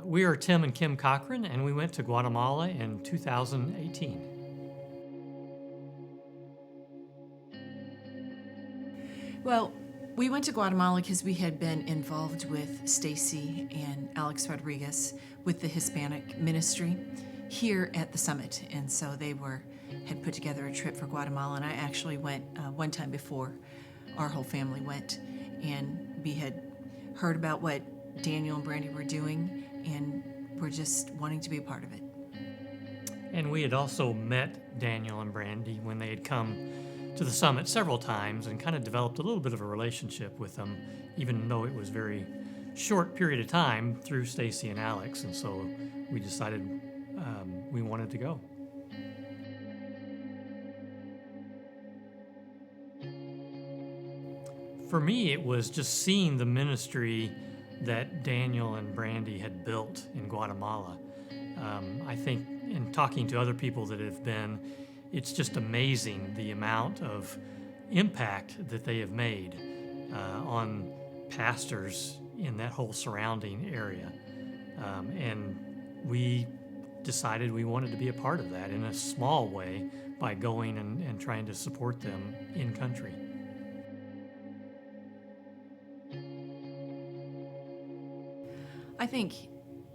We are Tim and Kim Cochran, and we went to Guatemala in 2018. Well, we went to Guatemala because we had been involved with Stacy and Alex Rodriguez with the Hispanic ministry here at the summit, and so they had put together a trip for Guatemala, and I actually went one time before our whole family went, and we had heard about what Daniel and Brandy were doing, and we're just wanting to be a part of it. And we had also met Daniel and Brandy when they had come to the summit several times and kind of developed a little bit of a relationship with them, even though it was a very short period of time through Stacy and Alex. And so we decided we wanted to go. For me, it was just seeing the ministry that Daniel and Brandy had built in Guatemala. I think in talking to other people that have been, it's just amazing the amount of impact that they have made on pastors in that whole surrounding area. And we decided we wanted to be a part of that in a small way by going and trying to support them in country. I think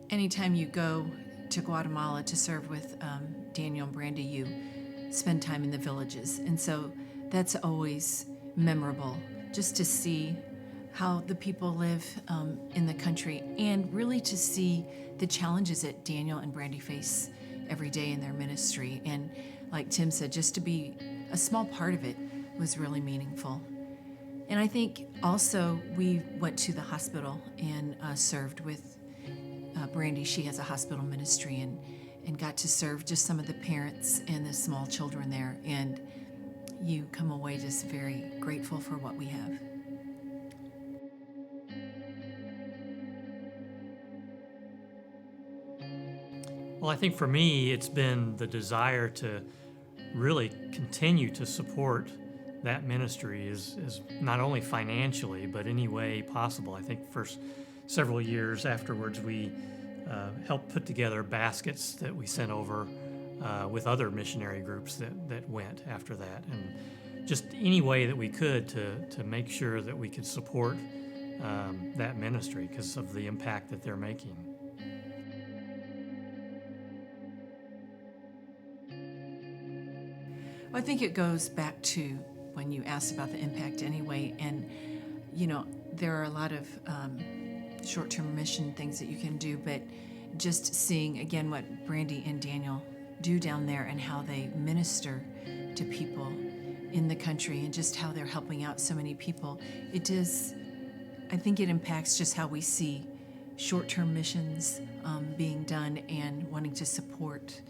anytime you go to Guatemala to serve with Daniel and Brandy, you spend time in the villages. And so that's always memorable, just to see how the people live in the country, and really to see the challenges that Daniel and Brandy face every day in their ministry. And like Tim said, just to be a small part of it was really meaningful. And I think also we went to the hospital and served with Brandy. She has a hospital ministry, and got to serve just some of the parents and the small children there. And you come away just very grateful for what we have. Well, I think for me, it's been the desire to really continue to support that ministry is not only financially, but any way possible. I think for several years afterwards, we helped put together baskets that we sent over with other missionary groups that went after that. And just any way that we could to make sure that we could support that ministry because of the impact that they're making. Well, I think it goes back to when you asked about the impact anyway. And, there are a lot of short-term mission things that you can do, but just seeing, again, what Brandy and Daniel do down there and how they minister to people in the country and just how they're helping out so many people, I think it impacts just how we see short-term missions being done and wanting to support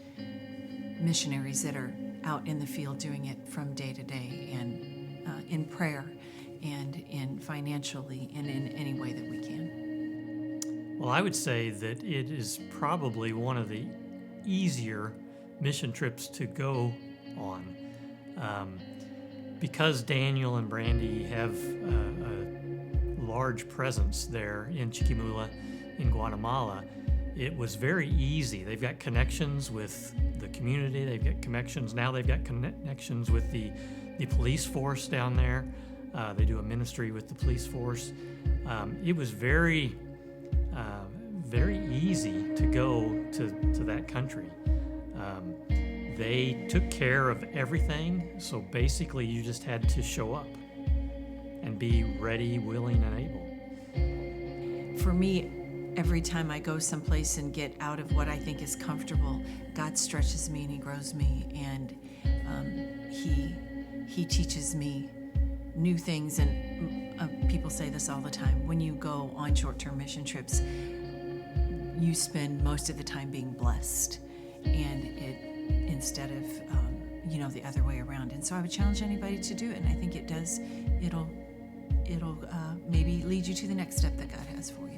missionaries that are out in the field doing it from day to day, and in prayer and in financially and in any way that we can. Well, I would say that it is probably one of the easier mission trips to go on. Because Daniel and Brandy have a large presence there in Chiquimula in Guatemala, it was very easy. They've got connections with the community. They've got connections. Now they've got connections with the police force down there. They do a ministry with the police force. It was very easy to go to that country. They took care of everything, so basically you just had to show up and be ready, willing, and able. For me, every time I go someplace and get out of what I think is comfortable, God stretches me and He grows me, and He teaches me new things. And people say this all the time: when you go on short-term mission trips, you spend most of the time being blessed, and instead of the other way around. And so I would challenge anybody to do it, and I think it does. It'll maybe lead you to the next step that God has for you.